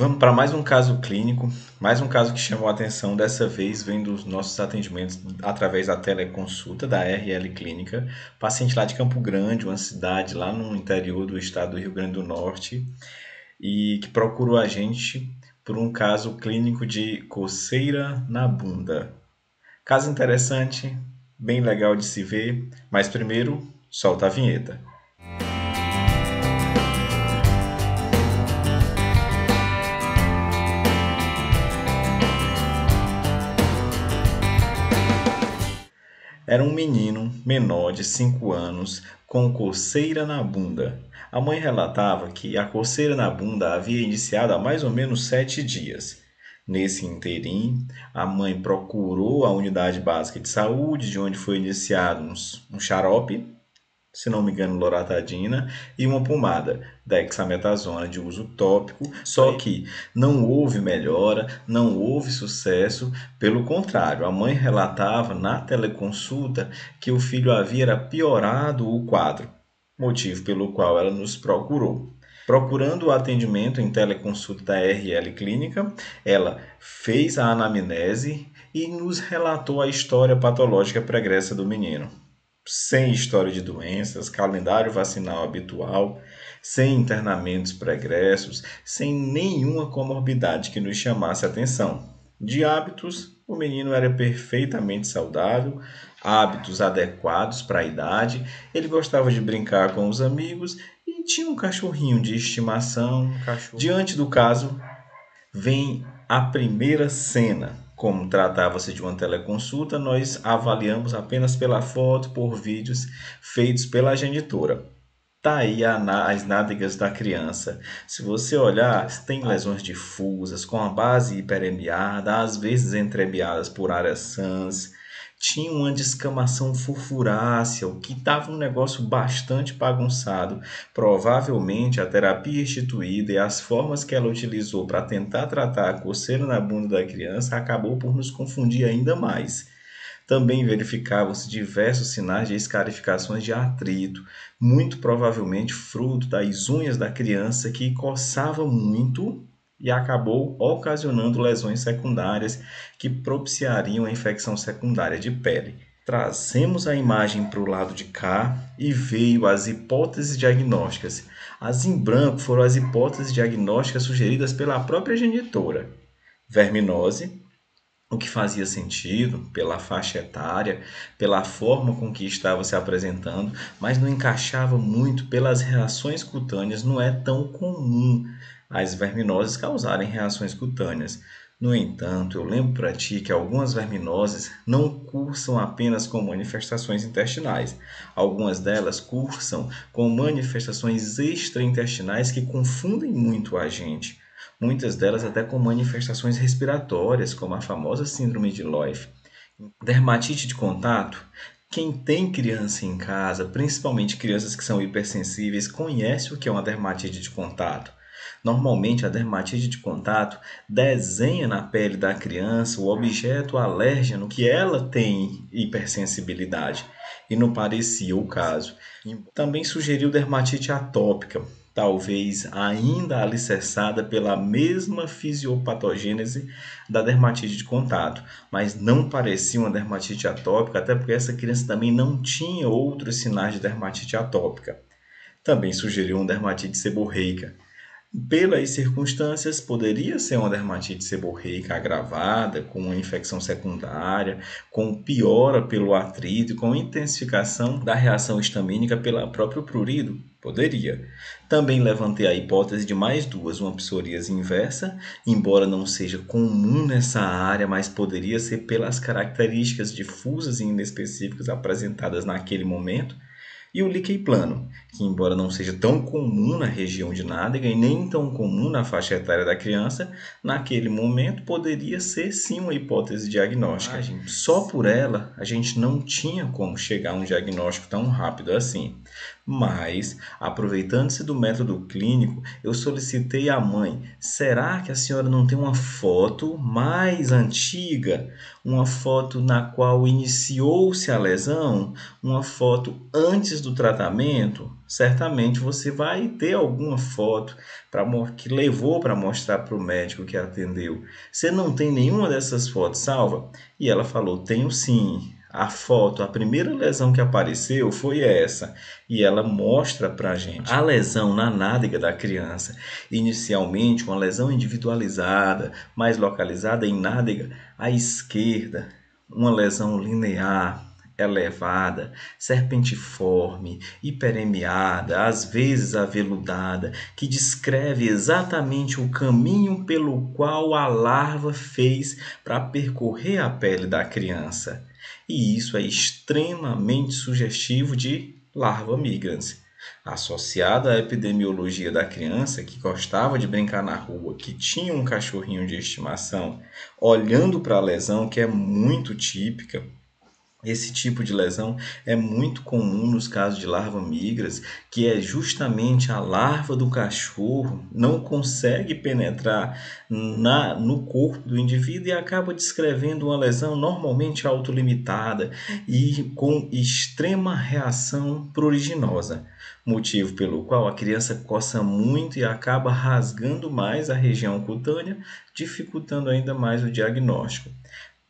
Vamos para mais um caso clínico, mais um caso que chamou a atenção, dessa vez vem dos nossos atendimentos através da teleconsulta da RL Clínica, paciente lá de Campo Grande, uma cidade lá no interior do estado do Rio Grande do Norte, e que procurou a gente por um caso clínico de coceira na bunda. Caso interessante, bem legal de se ver, mas primeiro, solta a vinheta. Era um menino menor de 5 anos com coceira na bunda. A mãe relatava que a coceira na bunda havia iniciado há mais ou menos 7 dias. Nesse interim, a mãe procurou a unidade básica de saúde, de onde foi iniciado um xarope, se não me engano, loratadina, e uma pomada, dexametasona de uso tópico, só que não houve melhora, não houve sucesso, pelo contrário, a mãe relatava na teleconsulta que o filho havia piorado o quadro, motivo pelo qual ela nos procurou. Procurando o atendimento em teleconsulta da RL Clínica, ela fez a anamnese e nos relatou a história patológica pregressa do menino, sem história de doenças, calendário vacinal habitual, sem internamentos pregressos, sem nenhuma comorbidade que nos chamasse a atenção. De hábitos, o menino era perfeitamente saudável, hábitos adequados para a idade, ele gostava de brincar com os amigos e tinha um cachorrinho de estimação. Diante do caso, vem a primeira cena. Como tratava-se de uma teleconsulta, nós avaliamos apenas pela foto, por vídeos feitos pela genitora. Tá aí as nádegas da criança. Se você olhar, tem lesões difusas, com a base hiperembiada, às vezes entremeadas por áreas sãs. Tinha uma descamação furfurácea, o que estava um negócio bastante bagunçado. Provavelmente a terapia instituída e as formas que ela utilizou para tentar tratar a coceira na bunda da criança acabou por nos confundir ainda mais. Também verificavam-se diversos sinais de escarificações de artrito, muito provavelmente fruto das unhas da criança que coçava muito e acabou ocasionando lesões secundárias que propiciariam a infecção secundária de pele. Trazemos a imagem para o lado de cá e veio as hipóteses diagnósticas. As em branco foram as hipóteses diagnósticas sugeridas pela própria genitora. Verminose, o que fazia sentido pela faixa etária, pela forma com que estava se apresentando, mas não encaixava muito pelas reações cutâneas. Não é tão comum as verminoses causarem reações cutâneas. No entanto, eu lembro para ti que algumas verminoses não cursam apenas com manifestações intestinais. Algumas delas cursam com manifestações extraintestinais que confundem muito a gente. Muitas delas até com manifestações respiratórias, como a famosa síndrome de Loif. Dermatite de contato. Quem tem criança em casa, principalmente crianças que são hipersensíveis, conhece o que é uma dermatite de contato. Normalmente, a dermatite de contato desenha na pele da criança o objeto alérgeno que ela tem hipersensibilidade, e não parecia o caso. Também sugeriu dermatite atópica, talvez ainda alicerçada pela mesma fisiopatogênese da dermatite de contato, mas não parecia uma dermatite atópica, até porque essa criança também não tinha outros sinais de dermatite atópica. Também sugeriu uma dermatite seborreica. Pelas circunstâncias, poderia ser uma dermatite seborreica agravada, com uma infecção secundária, com piora pelo artrite, com intensificação da reação histamínica pelo próprio prurido? Poderia. Também levantei a hipótese de mais duas, uma psoríase inversa, embora não seja comum nessa área, mas poderia ser pelas características difusas e inespecíficas apresentadas naquele momento, e o líquen plano, que embora não seja tão comum na região de nádega e nem tão comum na faixa etária da criança, naquele momento poderia ser sim uma hipótese diagnóstica. Só por ela a gente não tinha como chegar a um diagnóstico tão rápido assim. Mas, aproveitando-se do método clínico, eu solicitei à mãe: será que a senhora não tem uma foto mais antiga? Uma foto na qual iniciou-se a lesão? Uma foto antes do tratamento? Certamente você vai ter alguma foto que levou para mostrar para o médico que atendeu. Você não tem nenhuma dessas fotos salva? E ela falou: tenho sim. A foto, a primeira lesão que apareceu foi essa. E ela mostra para a gente a lesão na nádega da criança. Inicialmente, uma lesão individualizada, mais localizada em nádega à esquerda. Uma lesão linear, elevada, serpentiforme, hiperemiada, às vezes aveludada, que descreve exatamente o caminho pelo qual a larva fez para percorrer a pele da criança. E isso é extremamente sugestivo de larva migrans. Associada à epidemiologia da criança que gostava de brincar na rua, que tinha um cachorrinho de estimação, olhando para a lesão que é muito típica. Esse tipo de lesão é muito comum nos casos de larva migras, que é justamente a larva do cachorro não consegue penetrar no corpo do indivíduo e acaba descrevendo uma lesão normalmente autolimitada e com extrema reação pruriginosa, motivo pelo qual a criança coça muito e acaba rasgando mais a região cutânea, dificultando ainda mais o diagnóstico.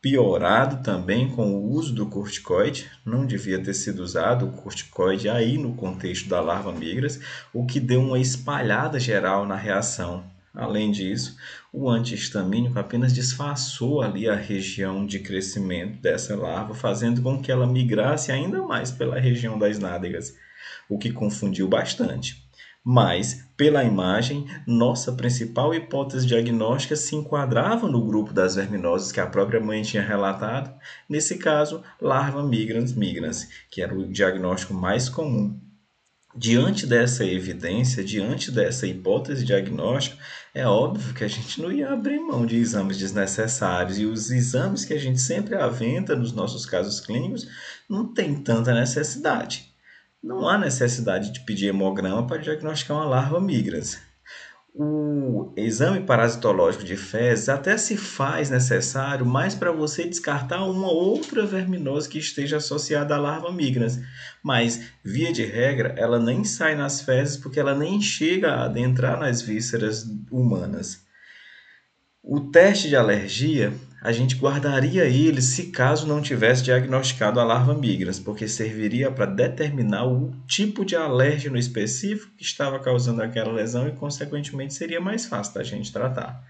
Piorado também com o uso do corticoide, não devia ter sido usado o corticoide aí no contexto da larva migras, o que deu uma espalhada geral na reação. Além disso, o antihistamínico apenas disfarçou ali a região de crescimento dessa larva, fazendo com que ela migrasse ainda mais pela região das nádegas, o que confundiu bastante. Mas, pela imagem, nossa principal hipótese diagnóstica se enquadrava no grupo das verminoses que a própria mãe tinha relatado, nesse caso, larva migrans migrans, que era o diagnóstico mais comum. Diante dessa evidência, diante dessa hipótese diagnóstica, é óbvio que a gente não ia abrir mão de exames desnecessários e os exames que a gente sempre aventa nos nossos casos clínicos não tem tanta necessidade. Não há necessidade de pedir hemograma para diagnosticar uma larva migrans. O exame parasitológico de fezes até se faz necessário, mas para você descartar uma outra verminose que esteja associada à larva migrans. Mas, via de regra, ela nem sai nas fezes porque ela nem chega a adentrar nas vísceras humanas. O teste de alergia, a gente guardaria ele se caso não tivesse diagnosticado a larva migrans, porque serviria para determinar o tipo de alérgeno específico que estava causando aquela lesão e, consequentemente, seria mais fácil da gente tratar.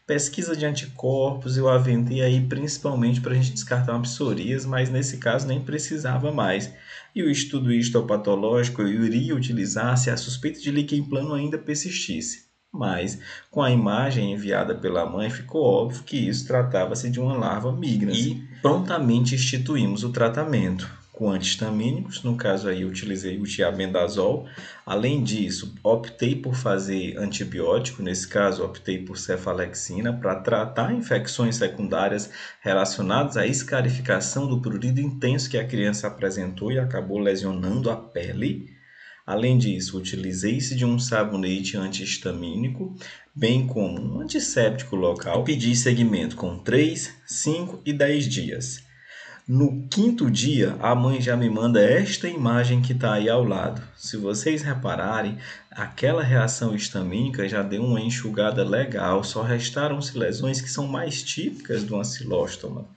Pesquisa de anticorpos eu aventei aí principalmente para a gente descartar uma psoríase, mas nesse caso nem precisava mais. E o estudo histopatológico eu iria utilizar se a suspeita de líquen plano ainda persistisse. Mas, com a imagem enviada pela mãe, ficou óbvio que isso tratava-se de uma larva migrans. E prontamente instituímos o tratamento com antihistamínicos, no caso aí eu utilizei o tiabendazol. Além disso, optei por fazer antibiótico, nesse caso optei por cefalexina para tratar infecções secundárias relacionadas à escarificação do prurido intenso que a criança apresentou e acabou lesionando a pele. Além disso, utilizei-se de um sabonete antihistamínico, bem como um antisséptico local, e pedi seguimento com 3, 5 e 10 dias. No quinto dia, a mãe já me manda esta imagem que está aí ao lado. Se vocês repararem, aquela reação histamínica já deu uma enxugada legal, só restaram-se lesões que são mais típicas do ancilóstoma.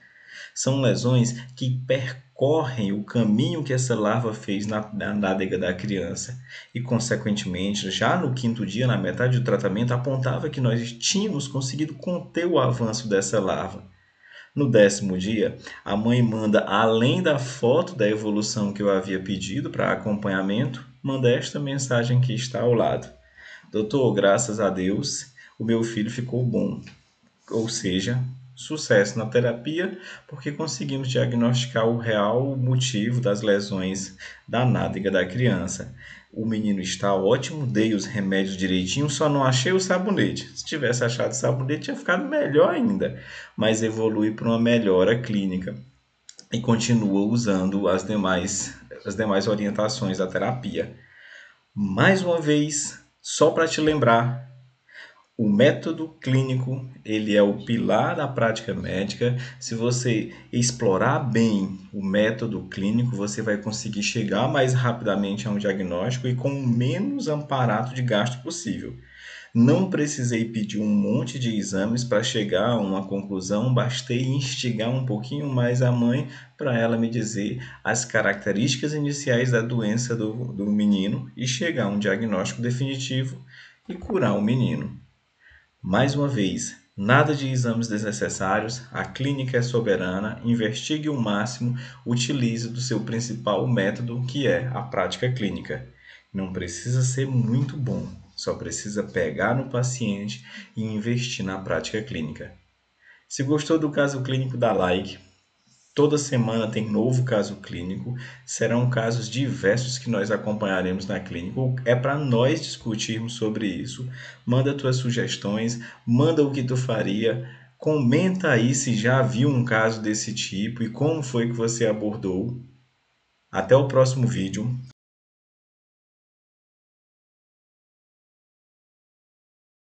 São lesões que percorrem o caminho que essa larva fez na nádega da criança. E, consequentemente, já no quinto dia, na metade do tratamento, apontava que nós tínhamos conseguido conter o avanço dessa larva. No 10º dia, a mãe manda, além da foto da evolução que eu havia pedido para acompanhamento, manda esta mensagem que está ao lado. Doutor, graças a Deus, o meu filho ficou bom. Ou seja, sucesso na terapia, porque conseguimos diagnosticar o real motivo das lesões da nádega da criança. O menino está ótimo, dei os remédios direitinho, só não achei o sabonete. Se tivesse achado o sabonete, tinha ficado melhor ainda, mas evolui para uma melhora clínica e continua usando as demais orientações da terapia. Mais uma vez, só para te lembrar, o método clínico, ele é o pilar da prática médica. Se você explorar bem o método clínico, você vai conseguir chegar mais rapidamente a um diagnóstico e com o menos aparato de gasto possível. Não precisei pedir um monte de exames para chegar a uma conclusão, bastei instigar um pouquinho mais a mãe para ela me dizer as características iniciais da doença do menino e chegar a um diagnóstico definitivo e curar o menino. Mais uma vez, nada de exames desnecessários, a clínica é soberana, investigue o máximo, utilize do seu principal método, que é a prática clínica. Não precisa ser muito bom, só precisa pegar no paciente e investir na prática clínica. Se gostou do caso clínico, dá like. Toda semana tem novo caso clínico, serão casos diversos que nós acompanharemos na clínica. É para nós discutirmos sobre isso. Manda tuas sugestões, manda o que tu faria, comenta aí se já viu um caso desse tipo e como foi que você abordou. Até o próximo vídeo.